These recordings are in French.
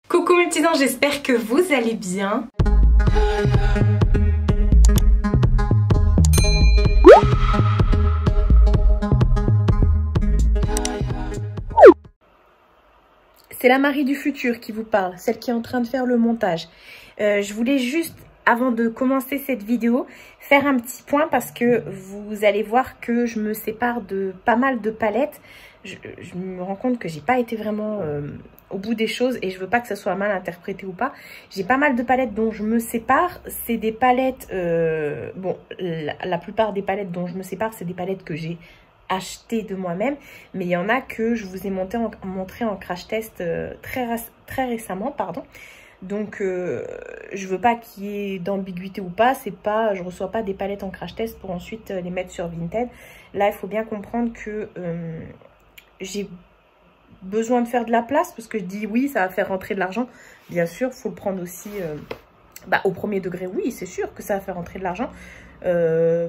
Coucou mes petits anges, j'espère que vous allez bien. C'est la Marie du futur qui vous parle, celle qui est en train de faire le montage. Je voulais juste, avant de commencer cette vidéo, faire un petit point parce que vous allez voir que je me sépare de pas mal de palettes. Je me rends compte que j'ai pas été vraiment au bout des choses et je veux pas que ça soit mal interprété ou pas. J'ai pas mal de palettes dont je me sépare. C'est des palettes, bon, la plupart des palettes dont je me sépare, c'est des palettes que j'ai acheté de moi-même, mais il y en a que je vous ai montré en crash test très récemment, pardon. Donc je veux pas qu'il y ait d'ambiguïté ou pas, c'est pas, je reçois pas des palettes en crash test pour ensuite les mettre sur Vinted. Là il faut bien comprendre que j'ai besoin de faire de la place, parce que je dis oui, ça va faire rentrer de l'argent, bien sûr, faut le prendre aussi au premier degré, oui, c'est sûr que ça va faire rentrer de l'argent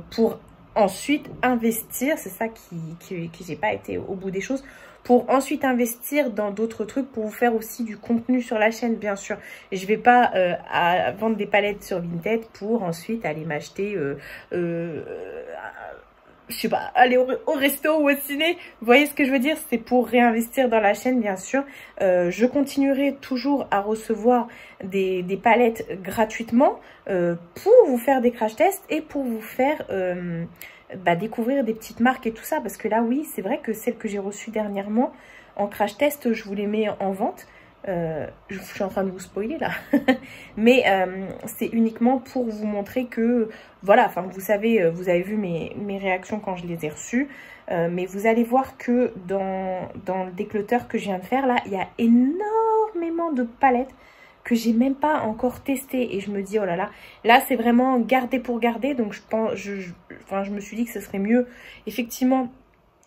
pour ensuite investir, c'est ça qui j'ai pas été au bout des choses, pour ensuite investir dans d'autres trucs, pour vous faire aussi du contenu sur la chaîne, bien sûr. Et je vais pas vendre des palettes sur Vinted pour ensuite aller m'acheter, je sais pas, aller au resto ou au ciné. Vous voyez ce que je veux dire? C'est pour réinvestir dans la chaîne, bien sûr. Je continuerai toujours à recevoir des palettes gratuitement pour vous faire des crash tests et pour vous faire découvrir des petites marques et tout ça. Parce que là, oui, c'est vrai que celles que j'ai reçues dernièrement en crash test, je vous les mets en vente. Je suis en train de vous spoiler là. Mais c'est uniquement pour vous montrer que, voilà, enfin vous savez, vous avez vu mes réactions quand je les ai reçues. Mais vous allez voir que dans le déclutter que je viens de faire là, il y a énormément de palettes que j'ai même pas encore testé, et je me dis oh là là, là c'est vraiment garder pour garder. Donc je me suis dit que ce serait mieux effectivement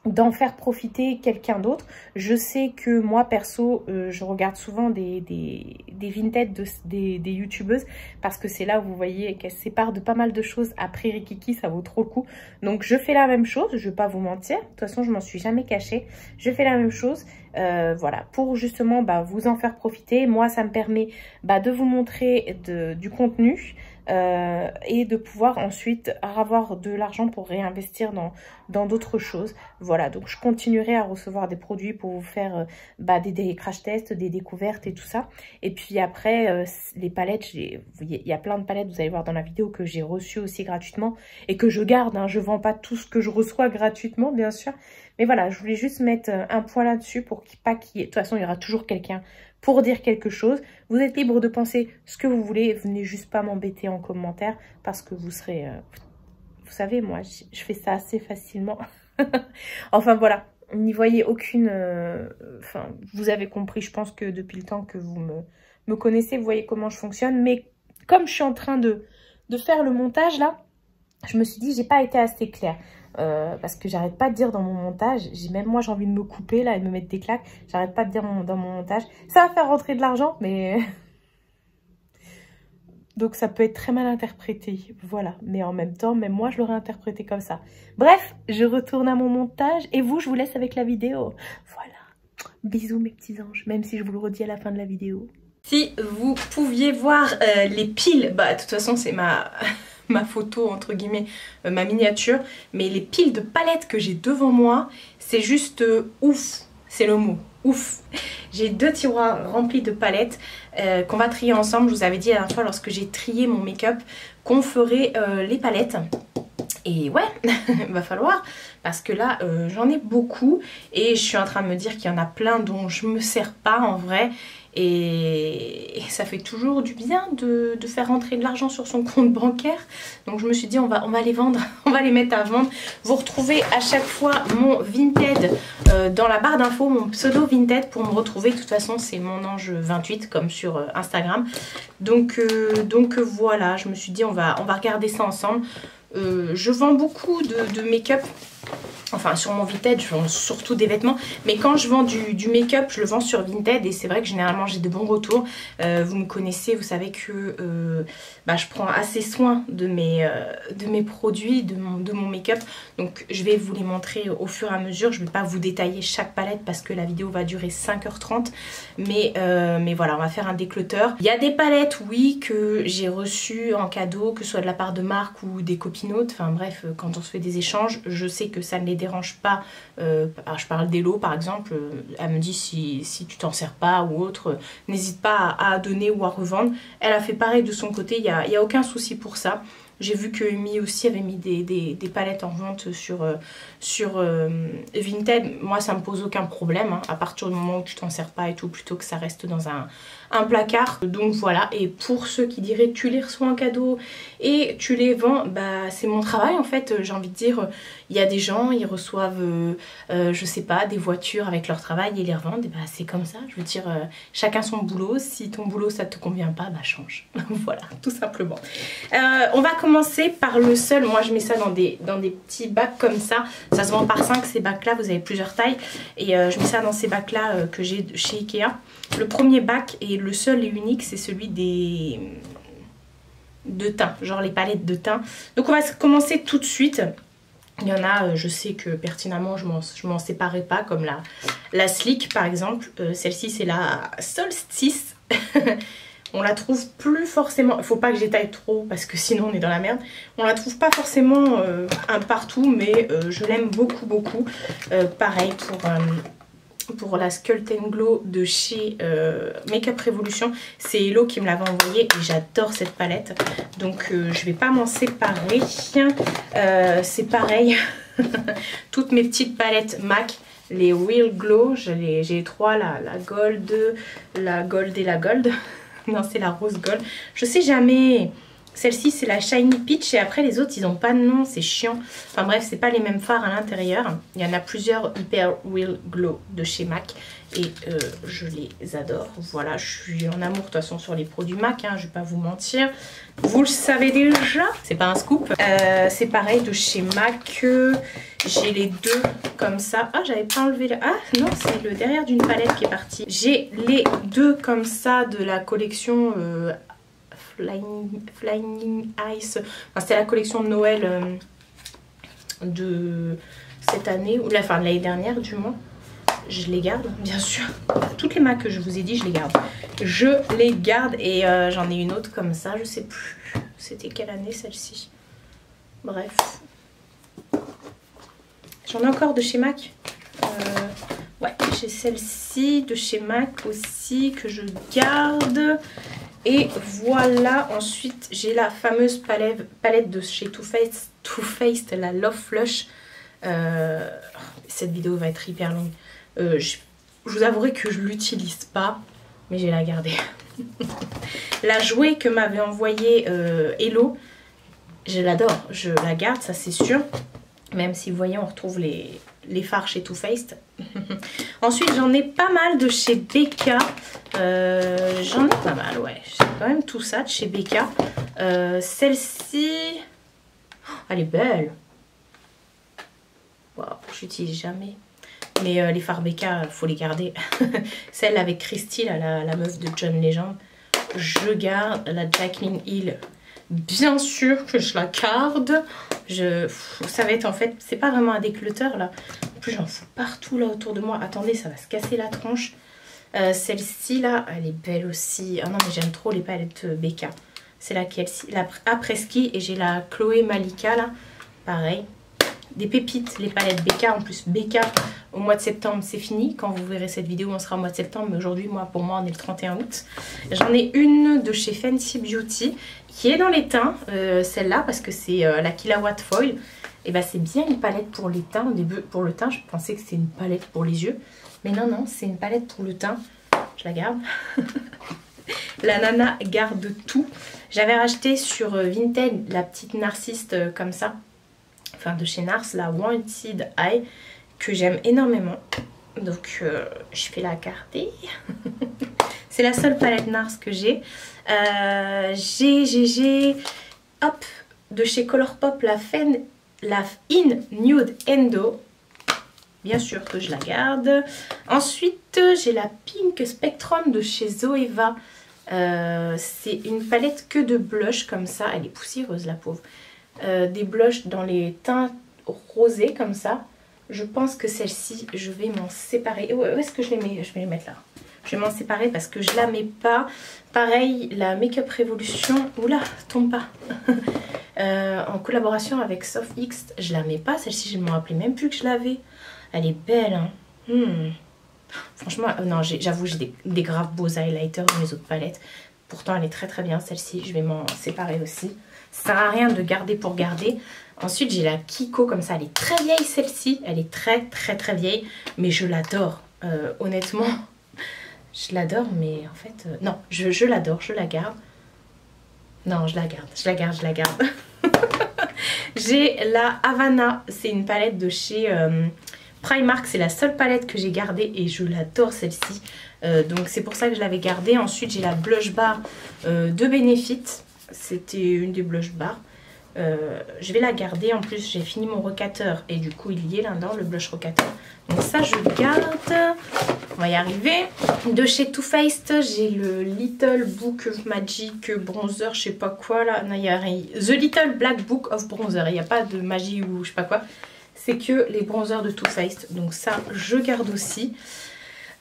d'en faire profiter quelqu'un d'autre. Je sais que moi perso je regarde souvent des Vinted des youtubeuses, parce que c'est là où vous voyez qu'elles se séparent de pas mal de choses après Rikiki, ça vaut trop le coup. Donc je fais la même chose, je vais pas vous mentir, de toute façon je m'en suis jamais cachée, je fais la même chose. Voilà, pour justement vous en faire profiter. Moi ça me permet de vous montrer du contenu et de pouvoir ensuite avoir de l'argent pour réinvestir dans d'autres choses. Voilà, donc je continuerai à recevoir des produits pour vous faire des crash tests, des découvertes et tout ça. Et puis après les palettes, il y a plein de palettes, vous allez voir dans la vidéo, que j'ai reçues aussi gratuitement et que je garde, hein. Je vends pas tout ce que je reçois gratuitement, bien sûr, mais voilà, je voulais juste mettre un point là-dessus pour pas qu'il y ait... De toute façon, il y aura toujours quelqu'un pour dire quelque chose. Vous êtes libre de penser ce que vous voulez. Venez juste pas m'embêter en commentaire, parce que vous serez... vous savez, moi, je fais ça assez facilement. Enfin, voilà. N'y voyez aucune... Enfin, vous avez compris, je pense que depuis le temps que vous me connaissez, vous voyez comment je fonctionne. Mais comme je suis en train de faire le montage, là, je me suis dit, j'ai pas été assez claire. Parce que j'arrête pas de dire dans mon montage, même moi j'ai envie de me couper là et de me mettre des claques, j'arrête pas de dire dans mon montage, ça va faire rentrer de l'argent, mais donc ça peut être très mal interprété, voilà, mais en même temps, même moi je l'aurais interprété comme ça. Bref, je retourne à mon montage et vous, je vous laisse avec la vidéo. Voilà, bisous mes petits anges, même si je vous le redis à la fin de la vidéo. Si vous pouviez voir les piles, de toute façon c'est ma photo, entre guillemets, ma miniature, mais les piles de palettes que j'ai devant moi, c'est juste ouf, c'est le mot, ouf. J'ai 2 tiroirs remplis de palettes qu'on va trier ensemble. Je vous avais dit la dernière fois, lorsque j'ai trié mon make-up, qu'on ferait les palettes. Et ouais, va falloir, parce que là j'en ai beaucoup et je suis en train de me dire qu'il y en a plein dont je me sers pas en vrai. Et ça fait toujours du bien de faire rentrer de l'argent sur son compte bancaire. Donc je me suis dit on va les vendre, on va les mettre à vendre. Vous retrouvez à chaque fois mon Vinted dans la barre d'infos, mon pseudo Vinted pour me retrouver. De toute façon c'est mon ange 28 comme sur Instagram. Donc voilà, je me suis dit on va regarder ça ensemble. Je vends beaucoup de make-up Enfin, sur mon Vinted, je vends surtout des vêtements. Mais quand je vends du make-up, je le vends sur Vinted. Et c'est vrai que généralement, j'ai de bons retours. Vous me connaissez, vous savez que je prends assez soin de mes produits, de mon make-up. Donc, je vais vous les montrer au fur et à mesure. Je ne vais pas vous détailler chaque palette parce que la vidéo va durer 5h30. Mais voilà, on va faire un déclutter. Il y a des palettes, oui, que j'ai reçues en cadeau, que ce soit de la part de marques ou des copinotes. Enfin bref, quand on se fait des échanges, je sais que ça ne les dérange pas. Je parle d'Hello par exemple, elle me dit si tu t'en sers pas ou autre, n'hésite pas à donner ou à revendre. Elle a fait pareil de son côté, il n'y a aucun souci pour ça. J'ai vu que Umi aussi avait mis des palettes en vente sur Vinted. Moi, ça me pose aucun problème, hein, à partir du moment où tu t'en sers pas et tout, plutôt que ça reste dans un placard. Donc voilà, et pour ceux qui diraient tu les reçois en cadeau et tu les vends, bah c'est mon travail en fait. J'ai envie de dire, il y a des gens, ils reçoivent, je sais pas, des voitures avec leur travail et ils les revendent. Et bah c'est comme ça, je veux dire, chacun son boulot. Si ton boulot ça te convient pas, bah change. Voilà, tout simplement. On va commencer par le seul. Moi je mets ça dans des petits bacs comme ça. Ça se vend par 5 ces bacs là, vous avez plusieurs tailles. Et je mets ça dans ces bacs là que j'ai chez Ikea. Le premier bac et le seul et unique, c'est celui de teint, genre les palettes de teint. Donc on va commencer tout de suite. Il y en a, je sais que pertinemment je m'en séparais pas, comme la Sleek par exemple. Celle-ci c'est la Solstice. On la trouve plus forcément, il faut pas que j'étaille trop parce que sinon on est dans la merde. On la trouve pas forcément partout, mais je l'aime beaucoup beaucoup. Pareil pour la Sculpt & Glow de chez Makeup Revolution. C'est Hello qui me l'avait envoyé et j'adore cette palette. Donc je vais pas m'en séparer. C'est pareil. Toutes mes petites palettes MAC, les Real Glow, j'ai trois, la Gold, la Gold et la Gold. Non, c'est la Rose Gold. Je sais jamais. Celle-ci c'est la Shiny Peach et après les autres ils n'ont pas de nom, c'est chiant. Enfin bref, c'est pas les mêmes fards à l'intérieur. Il y en a plusieurs Hyper Real Glow de chez MAC et je les adore. Voilà, je suis en amour de toute façon sur les produits MAC, hein, je vais pas vous mentir. Vous le savez déjà, c'est pas un scoop. C'est pareil de chez MAC. J'ai les deux comme ça. Ah, j'avais pas enlevé le... Ah non, c'est le derrière d'une palette qui est parti. J'ai les deux comme ça de la collection... Flying Ice, enfin, c'était la collection de Noël de cette année, ou enfin de l'année dernière du moins. Je les garde bien sûr, toutes les MAC que je vous ai dit je les garde. Je les garde et j'en ai une autre comme ça, je sais plus c'était quelle année celle-ci. Bref, j'en ai encore de chez MAC. Ouais, j'ai celle-ci de chez MAC aussi que je garde. Et voilà, ensuite j'ai la fameuse palette de chez Too Faced, la Love Flush. Cette vidéo va être hyper longue. Je vous avouerai que je ne l'utilise pas, mais je vais la garder. La jouet que m'avait envoyée Hello, je l'adore, je la garde, ça c'est sûr. Même si vous voyez, on retrouve les fards chez Too Faced. Ensuite, j'en ai pas mal de chez Becca. J'en ai pas mal, ouais. J'ai quand même tout ça de chez Becca. Celle-ci, oh, elle est belle. Wow, j'utilise jamais. Mais les fards Becca, faut les garder. Celle avec Christy, là, la meuf de John Legend, je garde. La Jaclyn Hill, bien sûr que je la garde. Ça va être en fait, c'est pas vraiment un déclutter là. En plus j'en fous partout là autour de moi. Attendez, ça va se casser la tronche. Celle-ci là, elle est belle aussi. Ah non mais j'aime trop les palettes Becca. C'est laquelle? La Après-Ski et j'ai la Chloé Malika là. Pareil. Des pépites, les palettes Becca. En plus Becca au mois de septembre c'est fini. Quand vous verrez cette vidéo on sera au mois de septembre. Mais aujourd'hui pour moi on est le 31 août. J'en ai une de chez Fancy Beauty qui est dans les teints, celle-là, parce que c'est la Killawatt Foil. Et bah c'est bien une palette pour les teints. Au début, pour le teint, je pensais que c'était une palette pour les yeux. Mais non, non, c'est une palette pour le teint. Je la garde. La nana garde tout. J'avais racheté sur Vinted la petite narcisse comme ça. Enfin, de chez Nars, la Wanted Eye, que j'aime énormément. Donc, je vais la garder. C'est la seule palette Nars que j'ai. Hop, de chez Colourpop, la In Nude Endo. bien sûr que je la garde. Ensuite, j'ai la Pink Spectrum de chez Zoeva. C'est une palette que de blush comme ça. Elle est poussiéreuse la pauvre. Des blushs dans les teints rosés comme ça. Je pense que celle-ci, je vais m'en séparer. Où est-ce que je les mets? Je vais les mettre là. Je vais m'en séparer parce que je la mets pas. Pareil, la Makeup Revolution. Oula, tombe pas. En collaboration avec SoftX, je la mets pas. Celle-ci, je ne me rappelais même plus que je l'avais. Elle est belle, hein. Franchement, non, j'avoue, j'ai des graves beaux highlighters dans mes autres palettes. Pourtant, elle est très très bien. Celle-ci, je vais m'en séparer aussi. Ça sert à rien de garder pour garder. Ensuite, j'ai la Kiko comme ça. Elle est très vieille, celle-ci. Elle est très très très vieille. Mais je l'adore. Honnêtement, je l'adore. Mais en fait, non, je l'adore. Je la garde. Non, je la garde. Je la garde, je la garde. J'ai la Havana. C'est une palette de chez Primark. C'est la seule palette que j'ai gardée. Et je l'adore, celle-ci. Donc, c'est pour ça que je l'avais gardée. Ensuite, j'ai la Blush Bar de Benefit. C'était une des blush bars. Je vais la garder. En plus, j'ai fini mon recateur. Et du coup, il y est là-dedans, le blush recateur. Donc ça, je garde. On va y arriver. De chez Too Faced, j'ai le Little Book of Magic Bronzer, je sais pas quoi là. Non, il y a rien. The Little Black Book of Bronzer. Il n'y a pas de magie ou je sais pas quoi. C'est que les bronzers de Too Faced. Donc ça, je garde aussi.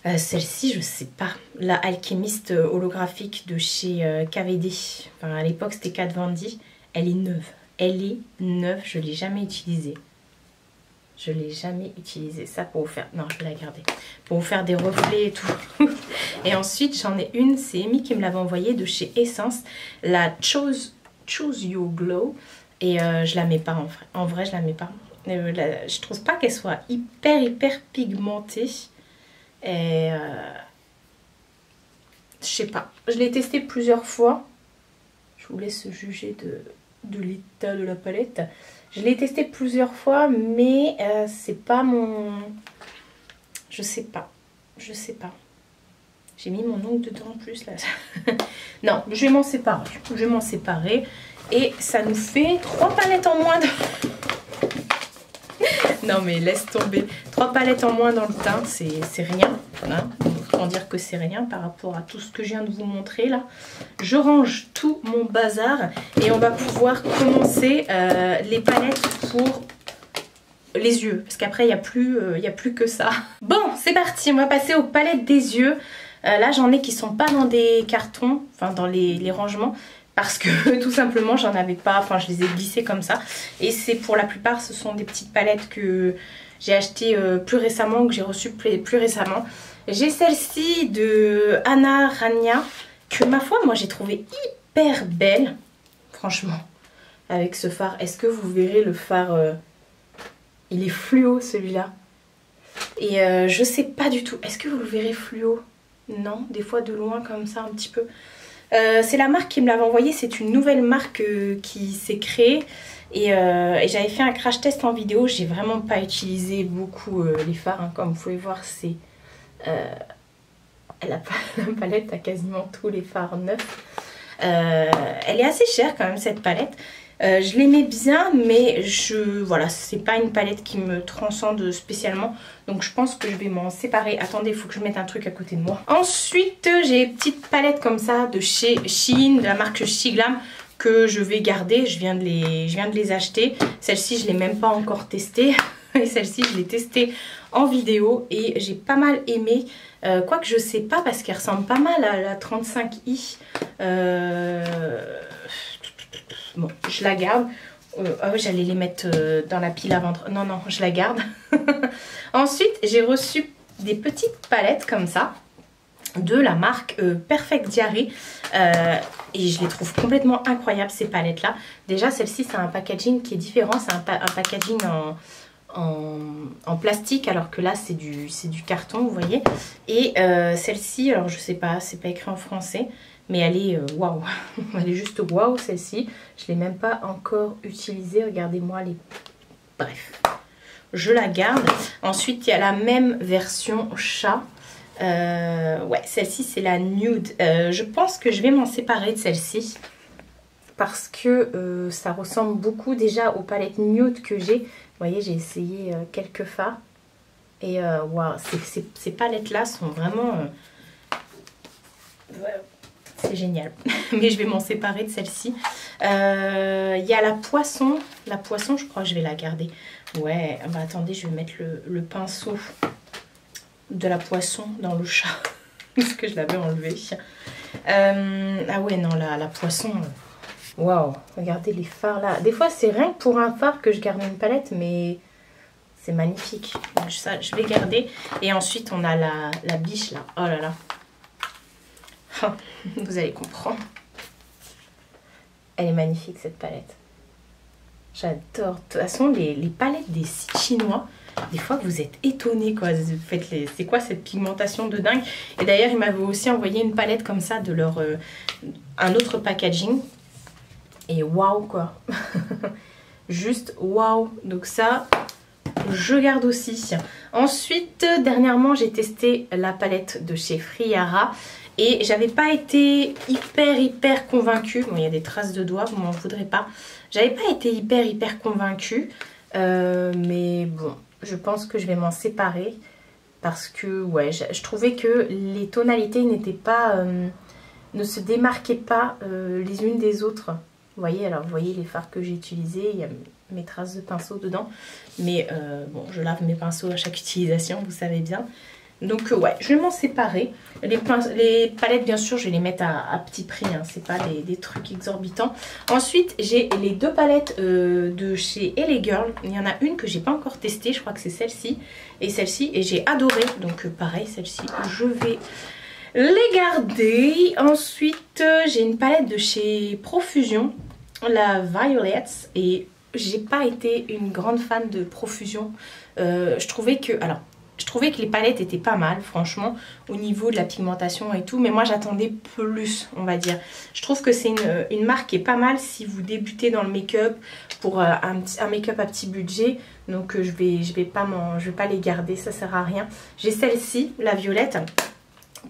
Celle-ci, je sais pas. La Alchemist holographique de chez KVD. Enfin, à l'époque, c'était Kat Von D. Elle est neuve. Elle est neuve. Je ne l'ai jamais utilisée. Je ne l'ai jamais utilisée. Ça pour vous faire... Non, je vais la garder. Pour vous faire des reflets et tout. Et ensuite, j'en ai une. C'est Amy qui me l'avait envoyée de chez Essence. La Choose Your Glow. Et je la mets pas en vrai. En vrai, je la mets pas. Je trouve pas qu'elle soit hyper pigmentée. Et je sais pas, je l'ai testé plusieurs fois. Je vous laisse juger de l'état de la palette. Je l'ai testé plusieurs fois, mais c'est pas mon... Je sais pas. J'ai mis mon ongle dedans en plus là. Non, je vais m'en séparer. Je vais m'en séparer. Et ça nous fait 3 palettes en moins. Non mais laisse tomber. 3 palettes en moins dans le teint, c'est rien. Hein, autant dire que c'est rien par rapport à tout ce que je viens de vous montrer là. Je range tout mon bazar et on va pouvoir commencer les palettes pour les yeux. Parce qu'après il n'y a plus que ça. Bon, c'est parti, on va passer aux palettes des yeux. Là j'en ai qui sont pas dans des cartons, enfin dans les rangements. Parce que tout simplement j'en avais pas, enfin je les ai glissées comme ça. Et c'est pour la plupart ce sont des petites palettes que j'ai achetées plus récemment, que j'ai reçues plus récemment. J'ai celle-ci de Anna Rania que ma foi moi j'ai trouvé hyper belle. Franchement avec ce fard. Est-ce que vous verrez le fard il est fluo celui-là. Et je sais pas du tout. Est-ce que vous le verrez fluo? Non, des fois de loin comme ça un petit peu. C'est la marque qui me l'avait envoyé, c'est une nouvelle marque qui s'est créée et j'avais fait un crash test en vidéo. J'ai vraiment pas utilisé beaucoup les fards, hein. Comme vous pouvez voir, c'est la palette a quasiment tous les fards neufs. Elle est assez chère quand même cette palette. Je l'aimais bien, mais voilà, c'est pas une palette qui me transcende spécialement. Donc je pense que je vais m'en séparer. Attendez, il faut que je mette un truc à côté de moi. Ensuite, j'ai une petite palette comme ça de chez Shein, de la marque Shiglam, que je vais garder. Je viens de les acheter. Celle-ci, je ne l'ai même pas encore testée. Et celle-ci, je l'ai testée en vidéo et j'ai pas mal aimé. Quoique je sais pas parce qu'elle ressemble pas mal à la 35i. Bon, je la garde. Ah oui, j'allais les mettre dans la pile à vendre. Non, non, je la garde. Ensuite, j'ai reçu des petites palettes comme ça de la marque Perfect Diary. Et je les trouve complètement incroyables ces palettes-là. Déjà, celle-ci, c'est un packaging qui est différent. C'est un packaging en plastique, alors que là, c'est du carton, vous voyez. Et celle-ci, alors je sais pas, c'est pas écrit en français. Mais elle est waouh, elle est juste waouh celle-ci. Je ne l'ai même pas encore utilisée. Regardez-moi les... Bref, je la garde. Ensuite, il y a la même version chat. Ouais, celle-ci c'est la nude. Je pense que je vais m'en séparer de celle-ci. Parce que ça ressemble beaucoup déjà aux palettes nude que j'ai. Vous voyez, j'ai essayé quelques fards. Et waouh, ces palettes-là sont vraiment... c'est génial. Mais je vais m'en séparer de celle-ci. Il y a la poisson. La poisson, je crois que je vais la garder. Ouais, bah attendez, je vais mettre le pinceau de la poisson dans le chat. Parce que je l'avais enlevé. Ah ouais, non, la poisson... Waouh, regardez les fards là. Des fois, c'est rien que pour un fard que je garde une palette, mais c'est magnifique. Ça, je vais garder. Et ensuite, on a la biche là. Oh là là. Oh, vous allez comprendre. Elle est magnifique cette palette. J'adore. De toute façon, les palettes des sites chinois, des fois vous êtes étonnés quoi. C'est quoi cette pigmentation de dingue. Et d'ailleurs, ils m'avaient aussi envoyé une palette comme ça de leur un autre packaging. Et waouh quoi. Juste waouh. Donc ça, je garde aussi. Ensuite, dernièrement, j'ai testé la palette de chez Friara. Et j'avais pas été hyper convaincue. Bon, il y a des traces de doigts, vous m'en voudrez pas. J'avais pas été hyper convaincue. Mais bon, je pense que je vais m'en séparer. Parce que, ouais, je trouvais que les tonalités n'étaient pas... ne se démarquaient pas les unes des autres. Vous voyez, alors vous voyez les fards que j'ai utilisés. Il y a mes traces de pinceau dedans. Mais bon, je lave mes pinceaux à chaque utilisation, vous savez bien. Donc ouais, je vais m'en séparer. Les palettes, bien sûr, je vais les mettre à petit prix. Hein. C'est pas des trucs exorbitants. Ensuite, j'ai les deux palettes de chez LA Girl. Il y en a une que j'ai pas encore testée. Je crois que c'est celle-ci et celle-ci. Et j'ai adoré. Donc pareil, celle-ci, je vais les garder. Ensuite, j'ai une palette de chez Profusion. La Violets. Et j'ai pas été une grande fan de Profusion. Je trouvais que... Alors, je trouvais que les palettes étaient pas mal, franchement, au niveau de la pigmentation et tout. Mais moi, j'attendais plus, on va dire. Je trouve que c'est une marque qui est pas mal si vous débutez dans le make-up pour un make-up à petit budget. Donc, je vais pas les garder, ça sert à rien. J'ai celle-ci, la violette,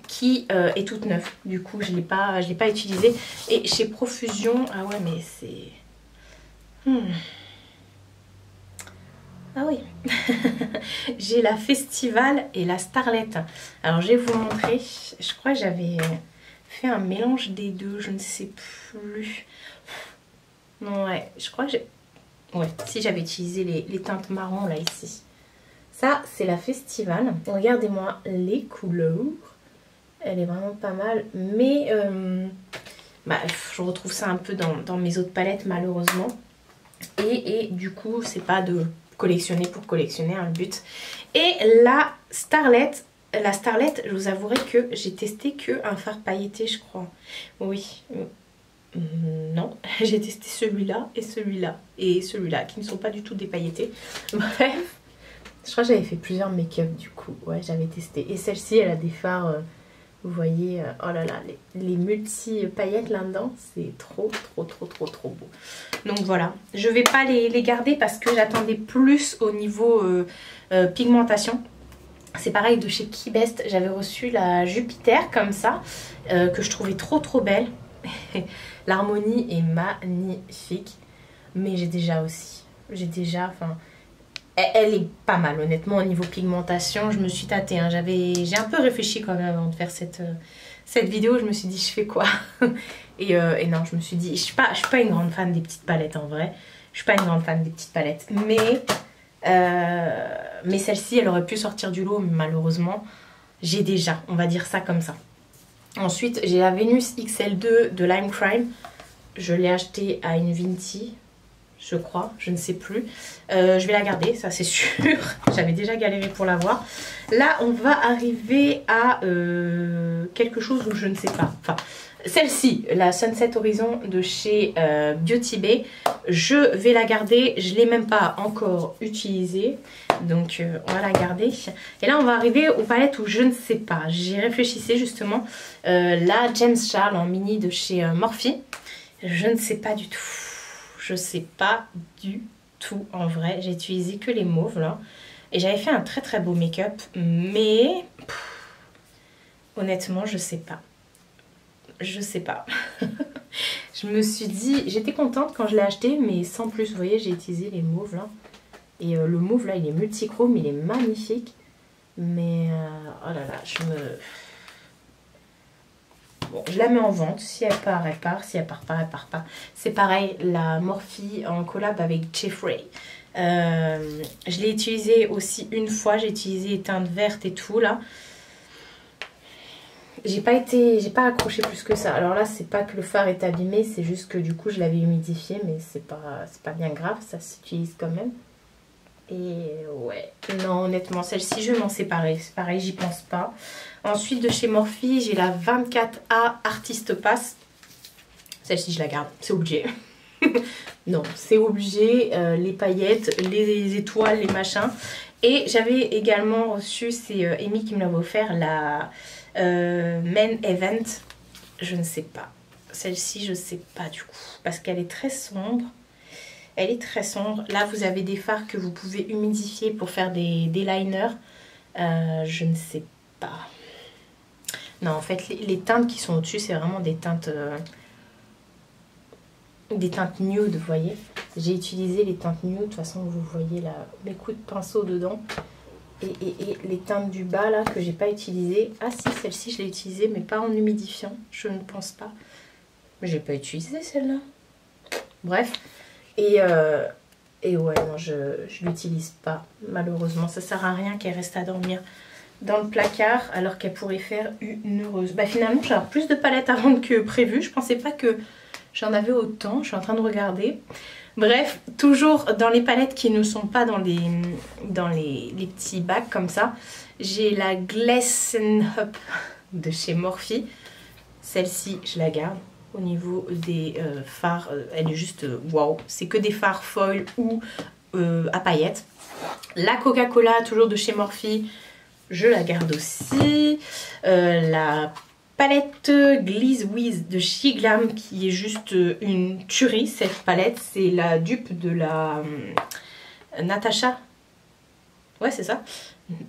qui est toute neuve. Du coup, je l'ai pas utilisée. Et chez Profusion, ah ouais, mais c'est... Ah oui, j'ai la Festival et la Starlet. Alors je vais vous montrer, je crois que j'avais fait un mélange des deux, je ne sais plus. Ouais, je crois que j'ai... Ouais, si j'avais utilisé les teintes marron là ici. Ça, c'est la Festival. Regardez-moi les couleurs. Elle est vraiment pas mal, mais bah, je retrouve ça un peu dans mes autres palettes malheureusement. Et du coup, c'est pas de... collectionner pour collectionner, hein, le but. Et la Starlet, je vous avouerai que j'ai testé que un fard pailleté, je crois. Oui, non, j'ai testé celui-là et celui-là et celui-là qui ne sont pas du tout dépailletés. Bref, je crois que j'avais fait plusieurs make-up du coup. Ouais, j'avais testé. Et celle-ci, elle a des fards, vous voyez, oh là là, les multi-paillettes là-dedans, c'est trop beau. Donc voilà, je vais pas les garder parce que j'attendais plus au niveau pigmentation. C'est pareil de chez Kibest, j'avais reçu la Jupiter comme ça, que je trouvais trop belle. L'harmonie est magnifique, mais enfin... Elle est pas mal honnêtement au niveau pigmentation, je me suis tâtée, hein. J'ai un peu réfléchi quand même avant de faire cette vidéo, je me suis dit je fais quoi. et non, je me suis dit, je suis pas une grande fan des petites palettes en vrai, je suis pas une grande fan des petites palettes, mais celle-ci elle aurait pu sortir du lot, mais malheureusement j'ai déjà, on va dire ça comme ça. Ensuite j'ai la Venus XL2 de Lime Crime, je l'ai achetée à une Vinti, je crois, je ne sais plus. Je vais la garder, ça c'est sûr. J'avais déjà galéré pour l'avoir. Là, on va arriver à quelque chose où je ne sais pas. Enfin, celle-ci, la Sunset Horizon de chez Beauty Bay. Je vais la garder. Je ne l'ai même pas encore utilisée. Donc, on va la garder. Et là, on va arriver aux palettes où je ne sais pas. J'y réfléchissais justement. La James Charles en mini de chez Morphe. Je ne sais pas du tout. Je sais pas du tout en vrai. J'ai utilisé que les mauves là. Et j'avais fait un très beau make-up. Mais honnêtement, je sais pas. Je sais pas. Je me suis dit... J'étais contente quand je l'ai acheté, mais sans plus. Vous voyez, j'ai utilisé les mauves là. Et le mauve là, il est multichrome, il est magnifique. Mais, oh là là, Bon, je la mets en vente. Si elle part, elle part. Si elle part pas, elle part pas. C'est pareil, la Morphe en collab avec Jeffree. Je l'ai utilisée aussi une fois. J'ai utilisé les teintes vertes et tout, là. J'ai pas accroché plus que ça. Alors là, c'est pas que le fard est abîmé, c'est juste que du coup, je l'avais humidifié, mais c'est pas bien grave, ça s'utilise quand même. Et ouais, non, honnêtement, celle-ci, je vais m'en séparer. C'est pareil, j'y pense pas. Ensuite, de chez Morphe, j'ai la 24A Artist Pass. Celle-ci, je la garde, c'est obligé. Non, c'est obligé. Les paillettes, les étoiles, les machins. Et j'avais également reçu, c'est Amy qui me l'avait offert, la Men Event. Je ne sais pas. Celle-ci, je ne sais pas du coup. Parce qu'elle est très sombre. Elle est très sombre. Là, vous avez des fards que vous pouvez humidifier pour faire des liners. Je ne sais pas. Non, en fait, les teintes qui sont au-dessus, c'est vraiment des teintes nude, vous voyez. J'ai utilisé les teintes nude. De toute façon, vous voyez là, mes coups de pinceau dedans. Et les teintes du bas, là, que j'ai pas utilisées. Ah si, celle-ci, je l'ai utilisée, mais pas en humidifiant. Je ne pense pas. Mais j'ai pas utilisé celle-là. Bref. Et ouais, non, je l'utilise pas. Malheureusement, ça sert à rien qu'elle reste à dormir dans le placard alors qu'elle pourrait faire une heureuse. Bah finalement, j'ai plus de palettes à vendre que prévu. Je pensais pas que j'en avais autant. Je suis en train de regarder. Bref, toujours dans les palettes qui ne sont pas dans les petits bacs comme ça. J'ai la Glisten Up de chez Morphe. Celle-ci, je la garde. Au niveau des fards, elle est juste waouh. C'est que des fards foil ou à paillettes. La Coca-Cola, toujours de chez Morphe, je la garde aussi. La palette Gliss Wiz de chez Glam, qui est juste une tuerie, cette palette. C'est la dupe de la Natasha. Ouais, c'est ça.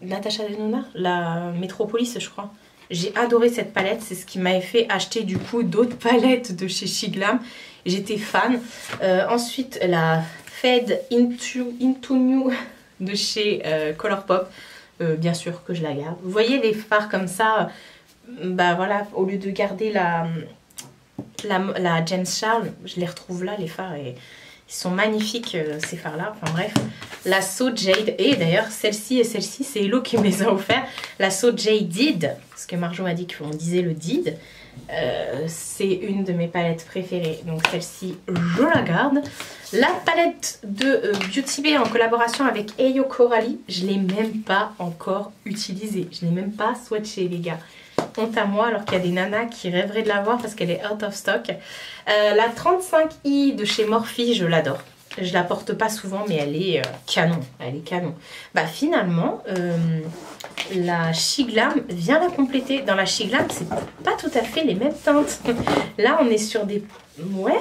Natasha Denona, la Metropolis, je crois. J'ai adoré cette palette, c'est ce qui m'avait fait acheter du coup d'autres palettes de chez Shiglam. J'étais fan. Ensuite, la Fade Into New de chez Colourpop. Bien sûr que je la garde. Vous voyez les fards comme ça, bah voilà, au lieu de garder la James Charles, je les retrouve là, les fards, et ils sont magnifiques ces fards là. Enfin bref, la So Jade, et d'ailleurs celle-ci et celle-ci, c'est Hello qui me les a offert. La So Jaded, parce que Marjo a dit qu'on disait le did. C'est une de mes palettes préférées, donc celle-ci je la garde. La palette de Beauty Bay en collaboration avec Ayo Coralie, je l'ai même pas encore utilisée, je l'ai même pas swatché les gars. Honte à moi, alors qu'il y a des nanas qui rêveraient de l'avoir parce qu'elle est out of stock. La 35i de chez Morphe, je l'adore. Je la porte pas souvent, mais elle est canon. Elle est canon. Bah finalement, la Shiglam vient la compléter. Dans la Shiglam, c'est pas tout à fait les mêmes teintes. Là, on est sur des... Ouais.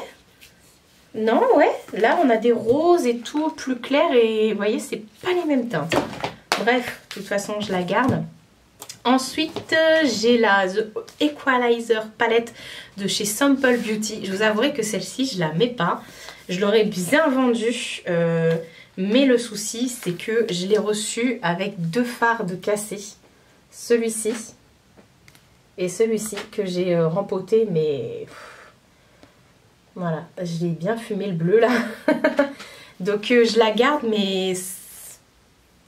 Non, ouais. Là, on a des roses et tout, plus clair. Et vous voyez, c'est pas les mêmes teintes. Bref, de toute façon, je la garde. Ensuite, j'ai la The Equalizer palette de chez Simple Beauty. Je vous avouerai que celle-ci, je la mets pas. Je l'aurais bien vendue, mais le souci, c'est que je l'ai reçue avec deux fards de cassé. Celui-ci et celui-ci que j'ai rempoté, mais... Voilà, j'ai bien fumé le bleu là. Donc je la garde, mais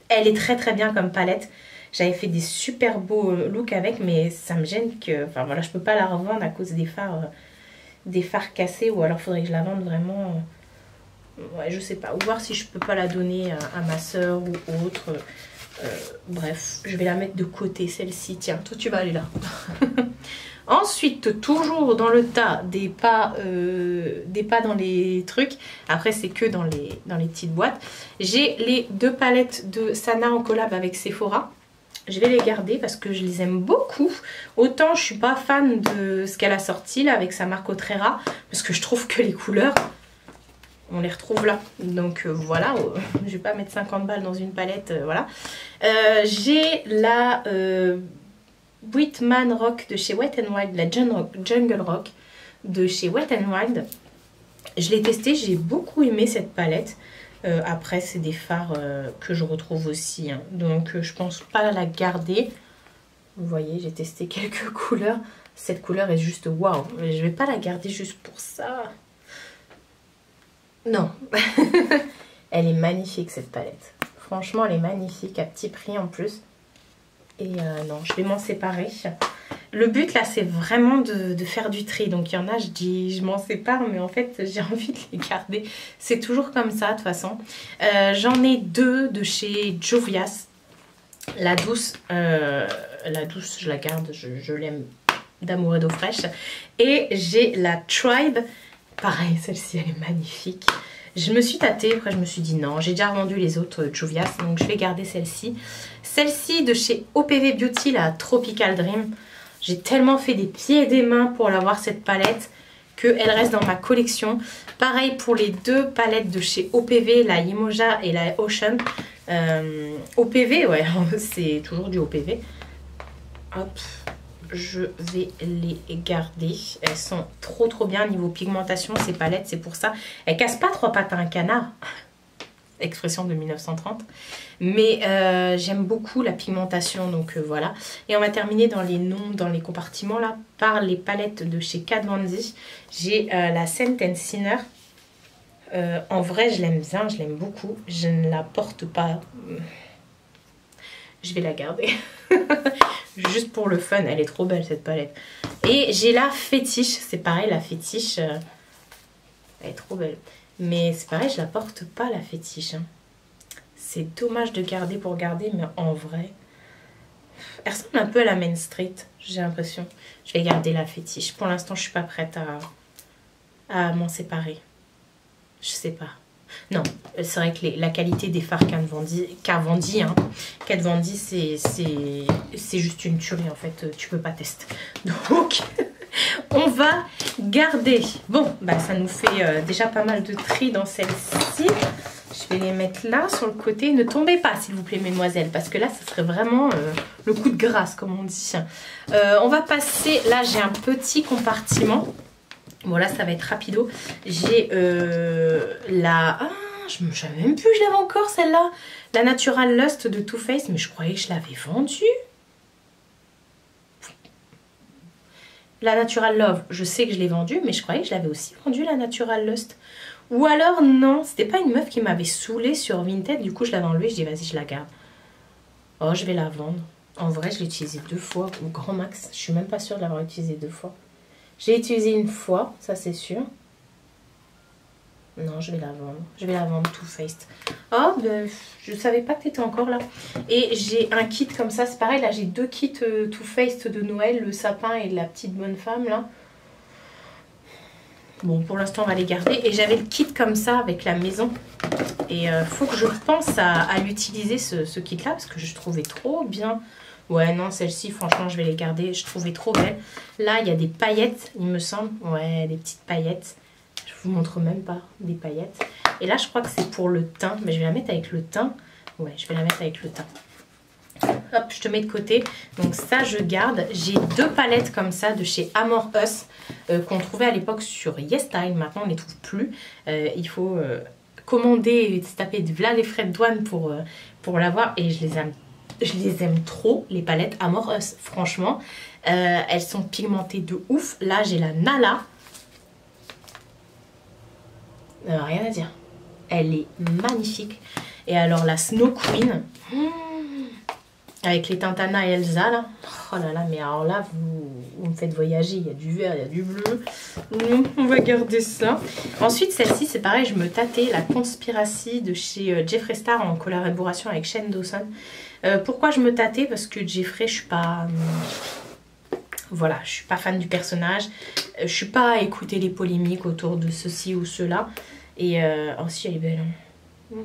elle est très très bien comme palette. J'avais fait des super beaux looks avec, mais ça me gêne que... Enfin voilà, je peux pas la revendre à cause des fards cassés, ou alors faudrait que je la vende vraiment... Ouais, je sais pas. Ou voir si je peux pas la donner à ma soeur ou autre. Bref, je vais la mettre de côté, celle-ci. Tiens, toi tu vas aller là. Ensuite, toujours dans le tas, des pas dans les trucs. Après, c'est que dans les petites boîtes. J'ai les deux palettes de Sana en collab avec Sephora. Je vais les garder parce que je les aime beaucoup. Autant je suis pas fan de ce qu'elle a sorti là avec sa marque Otrera, parce que je trouve que les couleurs, on les retrouve là. Donc voilà, je vais pas mettre 50 balles dans une palette, voilà. J'ai la Whitman Rock de chez Wet n Wild, la Jungle Rock de chez Wet n Wild. Je l'ai testée, j'ai beaucoup aimé cette palette. Après, c'est des fards que je retrouve aussi. Hein. Donc, je pense pas la garder. Vous voyez, j'ai testé quelques couleurs. Cette couleur est juste waouh. Je vais pas la garder juste pour ça. Non. Elle est magnifique, cette palette. Franchement, elle est magnifique. À petit prix en plus. Et non, je vais m'en séparer. Le but là, c'est vraiment de faire du tri. Donc il y en a, je dis, je m'en sépare, mais en fait, j'ai envie de les garder. C'est toujours comme ça, de toute façon. J'en ai deux de chez Jovias. La douce, je la garde, je l'aime d'amour et d'eau fraîche. Et j'ai la Tribe. Pareil, celle-ci, elle est magnifique. Je me suis tâtée, après je me suis dit non, j'ai déjà revendu les autres Jovias, donc je vais garder celle-ci. Celle-ci de chez OPV Beauty, la Tropical Dream. J'ai tellement fait des pieds et des mains pour l'avoir cette palette qu'elle reste dans ma collection. Pareil pour les deux palettes de chez OPV, la Yimoja et la Ocean. OPV, ouais, c'est toujours du OPV. Hop, je vais les garder. Elles sont trop bien niveau pigmentation, ces palettes, c'est pour ça. Elles cassent pas trois pattes à un canard. Expression de 1930. Mais j'aime beaucoup la pigmentation, donc voilà. Et on va terminer dans les noms, dans les compartiments là, par les palettes de chez Kat Von D. J'ai la Scent & Sinner. En vrai, je l'aime bien, je l'aime beaucoup. Je ne la porte pas. Je vais la garder. Juste pour le fun, elle est trop belle cette palette. Et j'ai la Fétiche, c'est pareil, la Fétiche, elle est trop belle. Mais c'est pareil, je la porte pas la Fétiche. Hein. C'est dommage de garder pour garder, mais en vrai, elle ressemble un peu à la Main Street, j'ai l'impression. Je vais garder la Fétiche. Pour l'instant, je suis pas prête à m'en séparer. Je sais pas. Non, c'est vrai que la qualité des fards Kat Von D, hein. Kat Von D, c'est juste une tuerie en fait, tu peux pas tester. Donc, on va garder. Bon, bah ça nous fait déjà pas mal de tri dans celle-ci. Je vais les mettre là, sur le côté. Ne tombez pas, s'il vous plaît, mesdemoiselles, parce que là, ça serait vraiment le coup de grâce, comme on dit. On va passer, là, j'ai un petit compartiment. Bon, là, ça va être rapido. J'ai la... Ah, je ne savais même plus que je l'avais encore, celle-là. La Natural Lust de Too Faced, mais je croyais que je l'avais vendue. La Natural Love, je sais que je l'ai vendue, mais je croyais que je l'avais aussi vendue, la Natural Lust. Ou alors, non, c'était pas une meuf qui m'avait saoulée sur Vinted. Du coup, je l'avais enlevée, je dis, vas-y, je la garde. Oh, je vais la vendre. En vrai, je l'ai utilisée 2 fois, au grand max. Je suis même pas sûre de l'avoir utilisée 2 fois. J'ai utilisé une fois, ça c'est sûr. Non, je vais la vendre. Je vais la vendre Too Faced. Oh, ben, je savais pas que tu étais encore là. Et j'ai un kit comme ça, c'est pareil. Là, j'ai 2 kits Too Faced de Noël, le sapin et la petite bonne femme, là. Bon, pour l'instant, on va les garder. Et j'avais le kit comme ça avec la maison. Et faut que je pense à l'utiliser, ce kit-là, parce que je trouvais trop bien. Ouais, non, celle-ci, franchement, je vais les garder. Je trouvais trop belle. Là, il y a des paillettes, il me semble. Ouais, des petites paillettes. Je vous montre même pas des paillettes. Et là, je crois que c'est pour le teint. Mais je vais la mettre avec le teint. Ouais, je vais la mettre avec le teint. Hop, je te mets de côté. Donc ça, je garde. J'ai 2 palettes comme ça de chez Amor Us qu'on trouvait à l'époque sur YesStyle. Maintenant, on ne les trouve plus. Il faut commander et se taper les frais de douane pour l'avoir. Et je les aime trop, les palettes Amor Us. Franchement, elles sont pigmentées de ouf. Là, j'ai la Nala. Rien à dire. Elle est magnifique. Et alors, la Snow Queen. Avec les Tintana et Elsa, là. Oh là là, mais alors là, vous me faites voyager. Il y a du vert, il y a du bleu. On va garder ça. Ensuite, celle-ci, c'est pareil, je me tâtais. La Conspiracy de chez Jeffree Star en collaboration avec Shane Dawson. Pourquoi je me tâtais? Parce que Jeffree, je suis pas... voilà, je suis pas fan du personnage. Je suis pas à écouter les polémiques autour de ceci ou cela. Et oh si, elle est belle. Hein.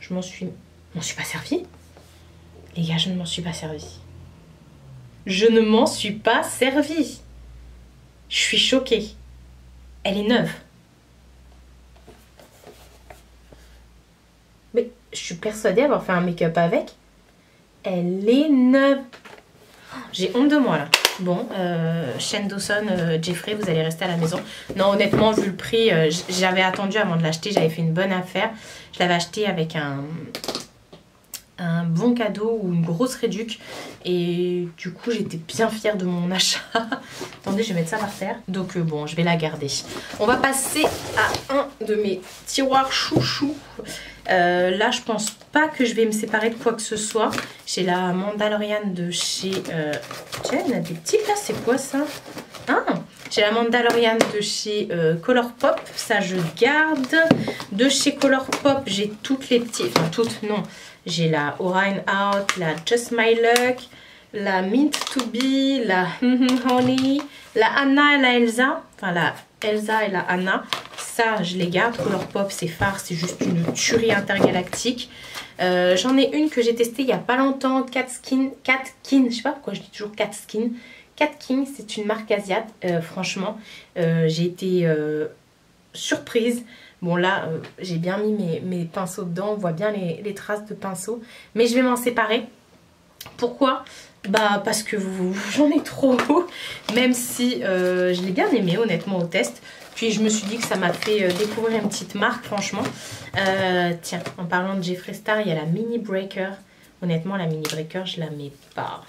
Je m'en suis pas servie. Les gars, je ne m'en suis pas servie. Je ne m'en suis pas servie. Je suis choquée. Elle est neuve. Mais je suis persuadée avoir fait un make-up avec. Elle est neuve. J'ai honte de moi là. Bon, Shane Dawson, Jeffrey, vous allez rester à la maison. Non, honnêtement, vu le prix, j'avais attendu avant de l'acheter. J'avais fait une bonne affaire. Je l'avais acheté avec un bon cadeau ou une grosse réduc. Et du coup, j'étais bien fière de mon achat. Attendez, je vais mettre ça par terre. Donc bon, je vais la garder. On va passer à un de mes tiroirs chouchou. Là, je pense pas que je vais me séparer de quoi que ce soit. J'ai la Mandalorian de chez... Tiens, il y en a des petites là, c'est quoi ça? Ah, j'ai la Mandalorian de chez Colourpop, ça je garde. De chez Colourpop, j'ai toutes les petites... Enfin, toutes, non. J'ai la Orion Out, la Just My Luck, la Mint to Be, la Honey, la Anna et la Elsa. Enfin, la Elsa et la Anna. Ça, je les garde. Colourpop, c'est phare, c'est juste une tuerie intergalactique. J'en ai une que j'ai testée il n'y a pas longtemps. Cat Skin, je sais pas pourquoi je dis toujours Cat Skin. Cat King, c'est une marque asiate. Franchement, j'ai été surprise. Bon là, j'ai bien mis mes pinceaux dedans, on voit bien les traces de pinceaux. Mais je vais m'en séparer. Pourquoi? Bah parce que j'en ai trop. Même si je l'ai bien aimé honnêtement au test. Puis je me suis dit que ça m'a fait découvrir une petite marque franchement. Tiens, en parlant de Jeffree Star, il y a la Mini Breaker. Honnêtement la Mini Breaker, je la mets pas.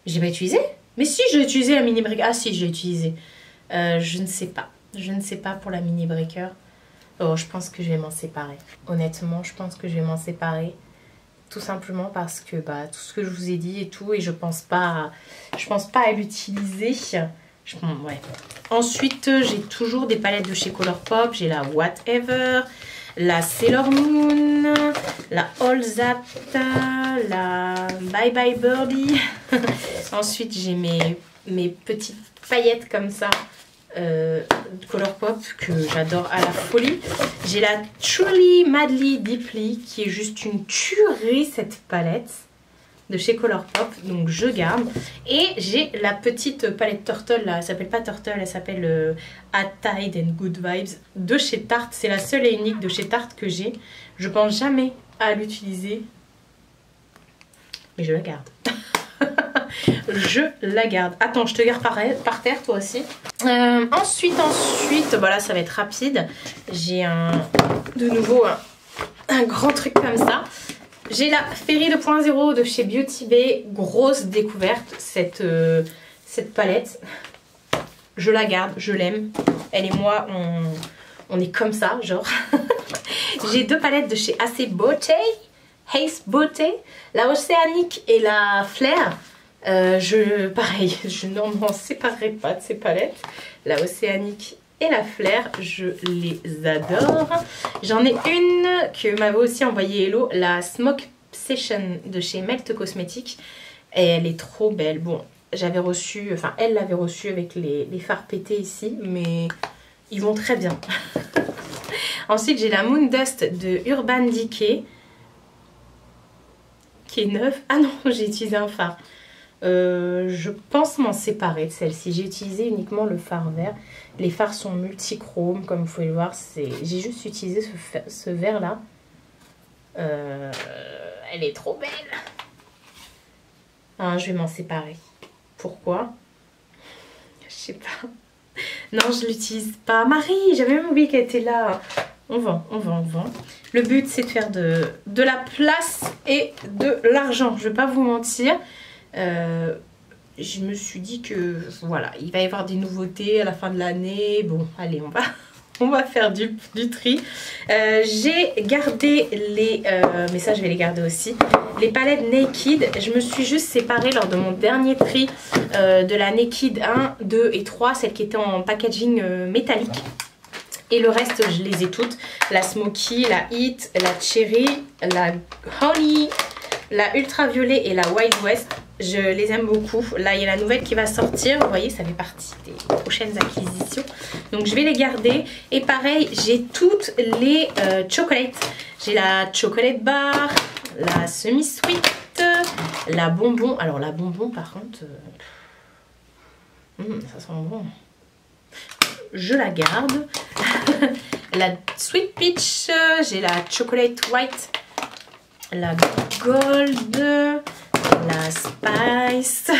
J'ai pas utilisé? Mais si, j'ai utilisé la Mini Breaker. Ah si, j'ai utilisé. Je ne sais pas. Je ne sais pas pour la Mini Breaker. Oh, je pense que je vais m'en séparer. Honnêtement, je pense que je vais m'en séparer. Tout simplement parce que bah, tout ce que je vous ai dit et tout. Et je pense pas à l'utiliser. Ouais. Ensuite, j'ai toujours des palettes de chez Colourpop. J'ai la Whatever, la Sailor Moon, la All That, la Bye Bye Birdie. Ensuite, j'ai mes petites paillettes comme ça. Colourpop que j'adore à la folie. J'ai la Truly Madly Deeply qui est juste une tuerie cette palette de chez Colourpop, donc je garde. Et j'ai la petite palette Turtle là, elle s'appelle pas Turtle, elle s'appelle A Tide and Good Vibes de chez Tarte. C'est la seule et unique de chez Tarte que j'ai. Je pense jamais à l'utiliser, mais je la garde. Je la garde. Attends, je te garde par terre toi aussi. Ensuite, voilà, ça va être rapide. J'ai de nouveau un grand truc comme ça. J'ai la Fairy 2.0 de chez Beauty Bay. Grosse découverte, cette palette. Je la garde, je l'aime. Elle et moi, on est comme ça, genre. J'ai deux palettes de chez Ace Beauté. Ace Beauté. La Océanique et la Flair. Pareil, je n'en m'en séparerai pas de ces palettes. La Océanique et la Flair, je les adore. J'en ai une que m'avait aussi envoyée Hello, la Smoke Session de chez Melt Cosmetics. Et elle est trop belle. Bon, j'avais reçu, enfin elle l'avait reçue avec les fards pétés ici, mais ils vont très bien. Ensuite, j'ai la Moon Dust de Urban Decay qui est neuve. Ah non, j'ai utilisé un fard. Je pense m'en séparer de celle-ci. J'ai utilisé uniquement le fard vert. Les fards sont multichromes comme vous pouvez le voir. J'ai juste utilisé ce vert là. Elle est trop belle. Ah, je vais m'en séparer. Pourquoi? Je sais pas. Non, je l'utilise pas. Marie, j'avais même oublié qu'elle était là. On vend. Le but c'est de faire de la place et de l'argent. Je vais pas vous mentir. Je me suis dit que voilà, il va y avoir des nouveautés à la fin de l'année. Bon, allez, on va faire du tri. J'ai gardé mais ça je vais les garder aussi, les palettes Naked. Je me suis juste séparée lors de mon dernier tri de la Naked 1, 2 et 3, celle qui était en packaging métallique. Et le reste, je les ai toutes. La Smoky, la Heat, la Cherry, la Honey, la Ultraviolet et la Wild West. Je les aime beaucoup. Là, il y a la nouvelle qui va sortir. Vous voyez, ça fait partie des prochaines acquisitions. Donc, je vais les garder. Et pareil, j'ai toutes les chocolates. J'ai la chocolate bar, la semi-sweet, la bonbon. Alors, la bonbon, par contre, ça sent bon. Je la garde. La Sweet Peach, j'ai la Chocolate White, la Gold, la Spice,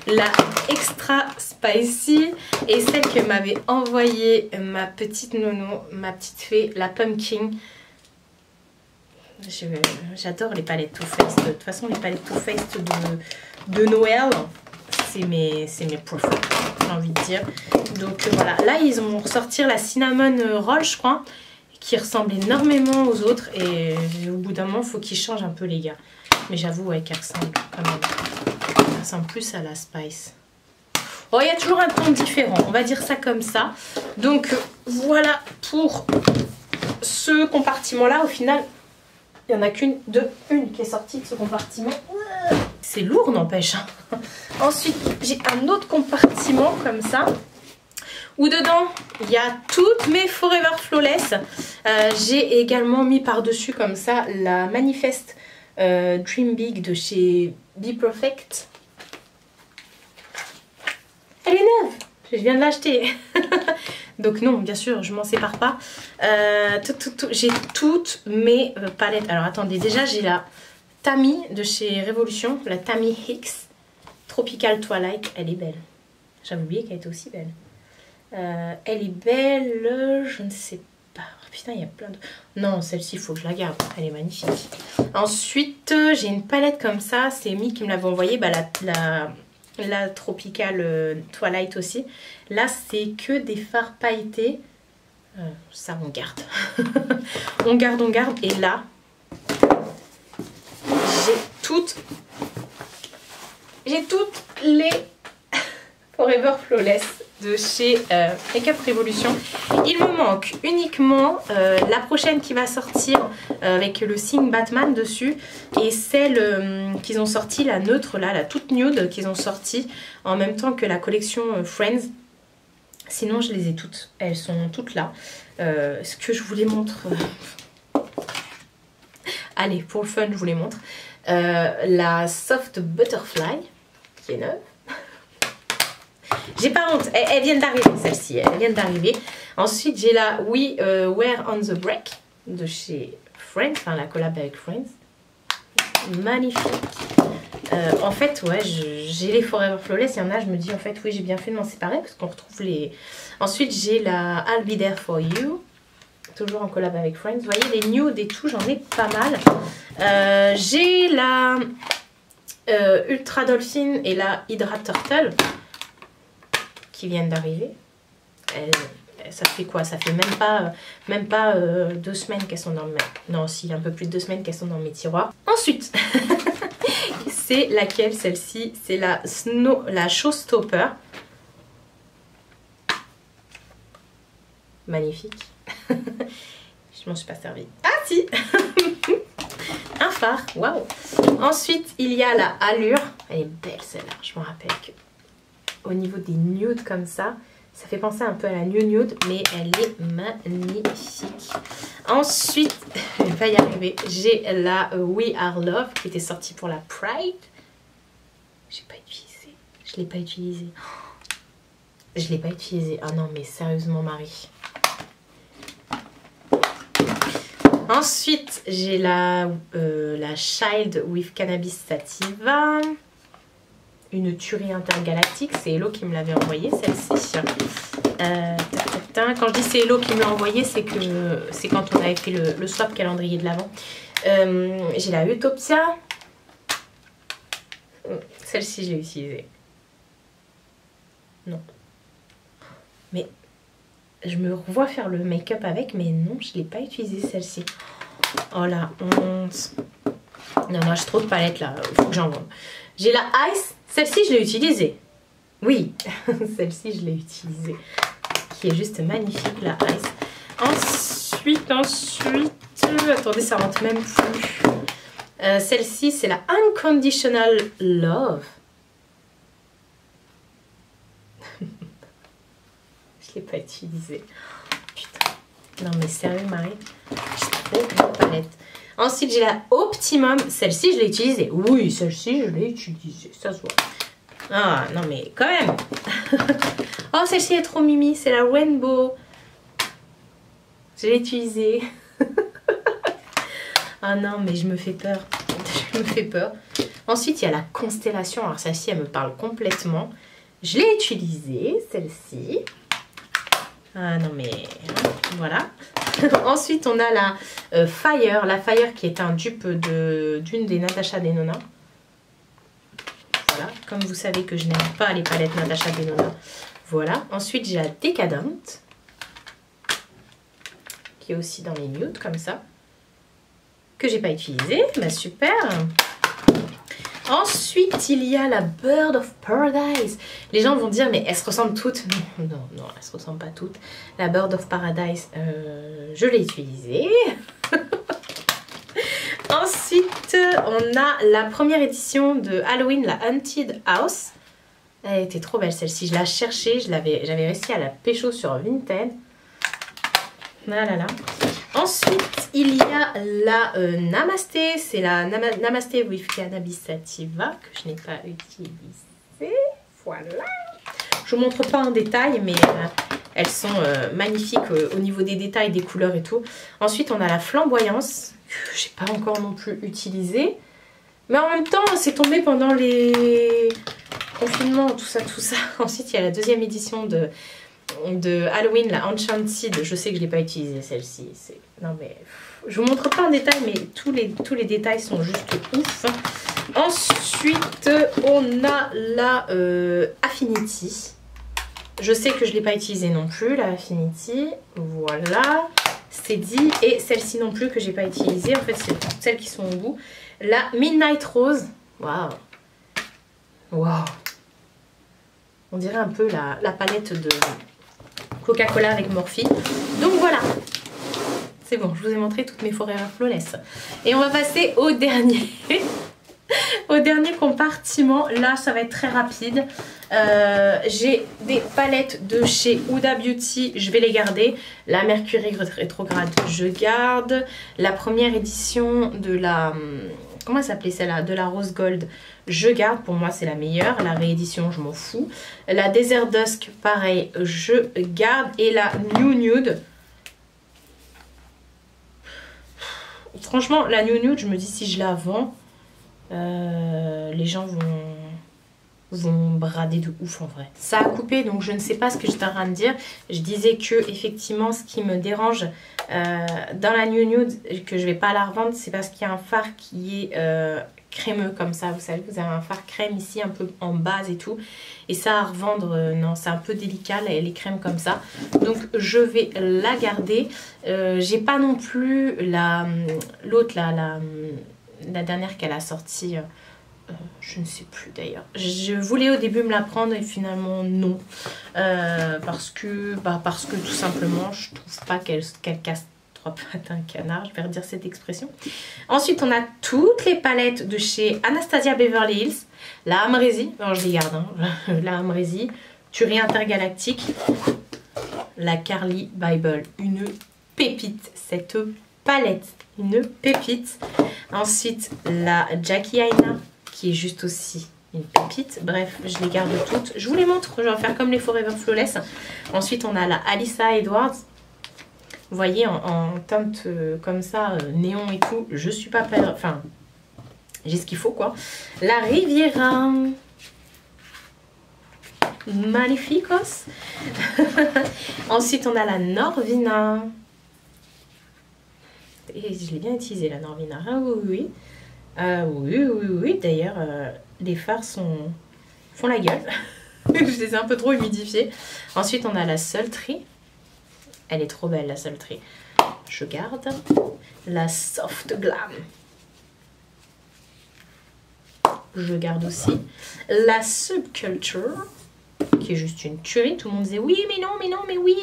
la Extra Spicy et celle que m'avait envoyée ma petite nounou, ma petite fée, la Pumpkin. J'adore les palettes Too Faced. De toute façon, les palettes Too Faced de Noël, c'est mes préférés, j'ai envie de dire. Donc voilà, là ils vont ressortir la Cinnamon Roll, je crois, qui ressemble énormément aux autres. Et au bout d'un moment, il faut qu'ils changent un peu, les gars. Mais j'avoue, ouais, qu'elle ressemble quand même. Elle ressemble plus à la Spice. Oh, il y a toujours un ton différent, on va dire ça comme ça. Donc voilà pour ce compartiment-là. Au final, il n'y en a qu'une qui est sortie de ce compartiment. C'est lourd, n'empêche. Ensuite, j'ai un autre compartiment comme ça, où dedans, il y a toutes mes Forever Flawless. J'ai également mis par-dessus comme ça la Manifest Dream Big de chez Be Perfect. Elle est neuve, je viens de l'acheter. Donc non, bien sûr, je m'en sépare pas. J'ai toutes mes palettes. Alors attendez, déjà j'ai la Tammy de chez Révolution, la Tammy Hicks Tropical Twilight. Elle est belle. J'avais oublié qu'elle était aussi belle. Elle est belle, je ne sais pas. Oh, putain, il y a plein de... Non, celle-ci, il faut que je la garde. Elle est magnifique. Ensuite, j'ai une palette comme ça. C'est Mi qui me l'avait envoyée. Bah, la Tropical Twilight aussi. Là, c'est que des fards pailletés. Ça, on garde. on garde. Et là, j'ai toutes les Forever Flawless de chez Makeup Revolution. Il me manque uniquement la prochaine qui va sortir avec le signe Batman dessus et celle qu'ils ont sorti, la neutre là, la toute nude qu'ils ont sorti en même temps que la collection Friends. Sinon je les ai toutes, elles sont toutes là. Ce que je vous les montre, allez, pour le fun je vous les montre. La Soft Butterfly qui est neuve. J'ai pas honte, elles viennent d'arriver celle-ci, elles viennent d'arriver. Ensuite j'ai la We Were on the Break de chez Friends, enfin la collab avec Friends. Magnifique. En fait ouais, j'ai les Forever Flawless, il y en a, je me dis en fait oui j'ai bien fait de m'en séparer parce qu'on retrouve les... Ensuite j'ai la I'll Be There For You, toujours en collab avec Friends. Vous voyez les nudes et tout, j'en ai pas mal. J'ai la Ultra Dolphin et la Hydra Turtle qui viennent d'arriver. Ça fait quoi? Ça fait même pas 2 semaines qu'elles sont dans mes... Non, si, un peu plus de 2 semaines qu'elles sont dans mes tiroirs. Ensuite, c'est laquelle celle-ci? C'est la Showstopper. Magnifique. Je m'en suis pas servie. Ah si. Un phare, waouh. Ensuite, il y a la Allure. Elle est belle celle-là, je me rappelle que au niveau des nudes comme ça fait penser un peu à la nude, mais elle est magnifique. Ensuite, je vais pas y arriver, j'ai la We Are Love qui était sortie pour la Pride. J'ai pas utilisé, je l'ai pas utilisé. Je l'ai pas utilisé. Ah non mais sérieusement Marie. Ensuite, j'ai la Child with Cannabis Sativa. Une tuerie intergalactique. C'est Hello qui me l'avait envoyée, celle-ci. Quand je dis c'est Hello qui me l'a envoyée, c'est que c'est quand on avait fait le swap calendrier de l'avant. J'ai la Utopia. Celle-ci, je l'ai utilisée. Non. Mais je me revois faire le make-up avec, mais non, je ne l'ai pas utilisée celle-ci. Oh la honte. Non, j'ai trop de palettes là, il faut que j'en vende. J'ai la Ice, celle-ci je l'ai utilisée. Oui, celle-ci je l'ai utilisée. Qui est juste magnifique la Ice. Ensuite, attendez, ça rentre même plus. Celle-ci c'est la Unconditional Love. Je l'ai pas utilisée. Putain. Non mais sérieux Marie, j'ai trop de palettes. Ensuite j'ai la Optimum. Celle-ci je l'ai utilisée. Oui, celle-ci je l'ai utilisée. Ça se voit. Ah non mais quand même. Oh celle-ci est trop mimi. C'est la Rainbow. Je l'ai utilisée. Ah non mais je me fais peur. Je me fais peur. Ensuite, il y a la Constellation. Alors celle-ci, elle me parle complètement. Je l'ai utilisée, celle-ci. Ah non mais voilà. Ensuite, on a la Fire. La Fire qui est un dupe d'une des Natasha Denona. Voilà. Comme vous savez que je n'aime pas les palettes Natasha Denona. Voilà. Ensuite, j'ai la Decadent. Qui est aussi dans les nudes comme ça. Que j'ai pas utilisée. Bah super. Ensuite, il y a la Bird of Paradise. Les gens vont dire, mais elles se ressemblent toutes. Non, non, non, elles se ressemblent pas toutes. La Bird of Paradise, je l'ai utilisée. Ensuite, on a la première édition de Halloween, la Haunted House. Elle était trop belle celle-ci. Je la cherchais, j'avais réussi à la pécho sur Vinted. Ah là là. Ensuite, il y a la Namasté. C'est la Namasté with Cannabis Sativa que je n'ai pas utilisée. Voilà. Je vous montre pas en détail, mais elles sont magnifiques au niveau des détails, des couleurs et tout. Ensuite, on a la Flamboyance que j'ai pas encore non plus utilisée. Mais en même temps, c'est tombé pendant les confinements, tout ça, tout ça. Ensuite, il y a la deuxième édition de Halloween, la Enchanted. Je sais que je ne l'ai pas utilisée celle-ci. Non mais je vous montre pas en détail, mais tous les détails sont juste ouf. Ensuite, on a la Affinity. Je sais que je ne l'ai pas utilisée non plus, la Affinity. Voilà, c'est dit. Et celle-ci non plus que j'ai pas utilisée. En fait, c'est toutes celles qui sont au bout. La Midnight Rose. Waouh. Waouh. On dirait un peu la palette de Coca-Cola avec Morphe. Donc voilà. C'est bon, je vous ai montré toutes mes Forever Flawless. Et on va passer au dernier. Au dernier compartiment. Là, ça va être très rapide. J'ai des palettes de chez Huda Beauty. Je vais les garder. La Mercury rétrograde, je garde. La première édition de la... Comment s'appelait celle-là? De la Rose Gold, je garde. Pour moi, c'est la meilleure. La réédition, je m'en fous. La Desert Dusk, pareil, je garde. Et la New Nude. Franchement, la New Nude, je me dis si je la vends, les gens vont brader de ouf en vrai. Ça a coupé, donc je ne sais pas ce que j'étais en train de dire. Je disais que effectivement, ce qui me dérange dans la New Nude, que je vais pas la revendre, c'est parce qu'il y a un fard qui est crémeux comme ça. Vous savez, vous avez un fard crème ici, un peu en base et tout. Et ça à revendre, non, c'est un peu délicat, les crèmes comme ça. Donc je vais la garder. J'ai pas non plus l'autre, la dernière qu'elle a sortie. Je ne sais plus d'ailleurs. Je voulais au début me la prendre et finalement non. Parce que tout simplement, je trouve pas qu'elle casse trois pattes à un canard. Je vais redire cette expression. Ensuite, on a toutes les palettes de chez Anastasia Beverly Hills. La Amrésie, alors je les garde. Hein. La Amrésie, Tuerie Intergalactique. La Carly Bible, une pépite. Cette palette, une pépite. Ensuite, la Jackie Aina, qui est juste aussi une pépite. Bref, je les garde toutes. Je vous les montre, je vais faire comme les Forever Flawless. Ensuite, on a la Alyssa Edwards. Vous voyez, en teinte comme ça, néon et tout. Je suis pas prête. Enfin, j'ai ce qu'il faut, quoi. La Riviera. Magnificos. Ensuite, on a la Norvina. Et je l'ai bien utilisée, la Norvina. Ah oui, oui. Oui. D'ailleurs, les fards font la gueule. Je les ai un peu trop humidifiés. Ensuite, on a la Sultry. Elle est trop belle, la Sultry. Je garde. La Soft Glam. Je garde aussi. La Subculture, qui est juste une tuerie. Tout le monde disait oui, mais non, mais oui.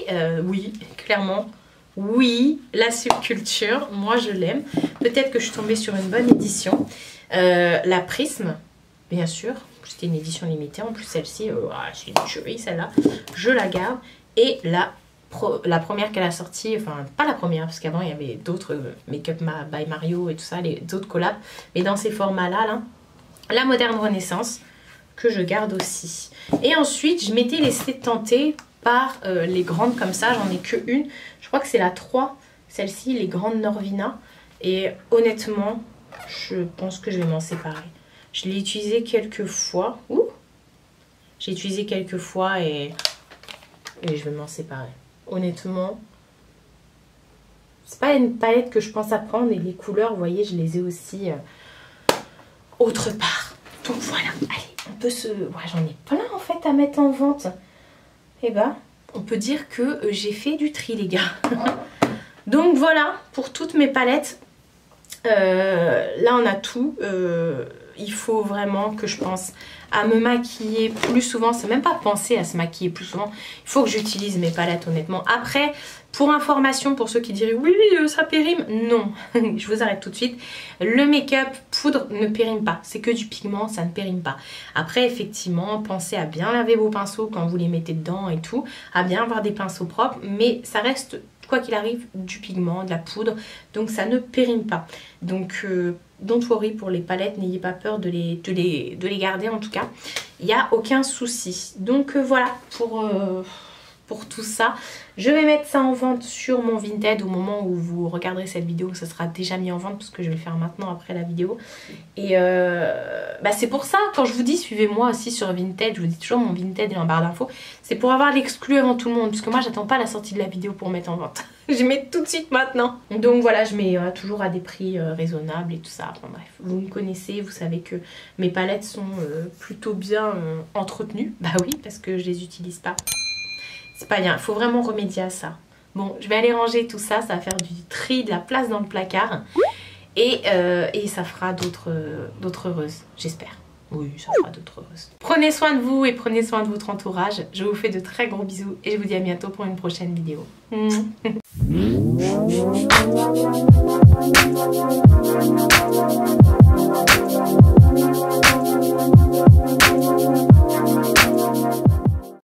Oui, clairement. Oui, la Subculture, moi je l'aime. Peut-être que je suis tombée sur une bonne édition. La Prisme, bien sûr. C'était une édition limitée. En plus, celle-ci, c'est une tuerie, celle-là. Je la garde. Et la première qu'elle a sortie, enfin, pas la première, parce qu'avant, il y avait d'autres Make-up by Mario et tout ça, d'autres collabs. Mais dans ces formats-là, là, la Moderne Renaissance, que je garde aussi. Et ensuite, je m'étais laissée tenter par les grandes comme ça. J'en ai que une. Je crois que c'est la 3, celle-ci, les grandes Norvina. Et honnêtement, je pense que je vais m'en séparer. Je l'ai utilisé quelques fois. J'ai utilisé quelques fois et je vais m'en séparer. Honnêtement, c'est pas une palette que je pense à prendre et les couleurs, vous voyez, je les ai aussi autre part. Donc voilà, allez, on peut se... Ouais, j'en ai plein en fait à mettre en vente. Et bah, on peut dire que j'ai fait du tri les gars. Donc voilà, pour toutes mes palettes. Là on a tout. Il faut vraiment que je pense à me maquiller plus souvent. C'est même pas penser à se maquiller plus souvent. Il faut que j'utilise mes palettes honnêtement. Après, pour information, pour ceux qui diraient oui ça périme, non. Je vous arrête tout de suite. Le make-up poudre ne périme pas. C'est que du pigment, ça ne périme pas. Après effectivement, pensez à bien laver vos pinceaux quand vous les mettez dedans et tout. À bien avoir des pinceaux propres. Mais ça reste... quoi qu'il arrive, du pigment, de la poudre, donc ça ne périme pas. Donc don't worry pour les palettes, n'ayez pas peur de les garder en tout cas. Il n'y a aucun souci. Donc voilà pour tout ça. Je vais mettre ça en vente sur mon Vinted au moment où vous regarderez cette vidéo. Ça sera déjà mis en vente parce que je vais le faire maintenant après la vidéo. Et c'est pour ça, quand je vous dis suivez-moi aussi sur Vinted, je vous dis toujours mon Vinted est en barre d'infos. C'est pour avoir l'exclu avant tout le monde. Parce que moi j'attends pas la sortie de la vidéo pour mettre en vente. Je mets tout de suite maintenant. Donc voilà, je mets toujours à des prix raisonnables et tout ça. Enfin bref, vous me connaissez, vous savez que mes palettes sont plutôt bien entretenues. Bah oui, parce que je les utilise pas. C'est pas bien, il faut vraiment remédier à ça. Bon, je vais aller ranger tout ça, ça va faire du tri, de la place dans le placard. Et ça fera d'autres heureuses, j'espère. Oui, ça fera d'autres heureuses. Prenez soin de vous et prenez soin de votre entourage. Je vous fais de très gros bisous et je vous dis à bientôt pour une prochaine vidéo.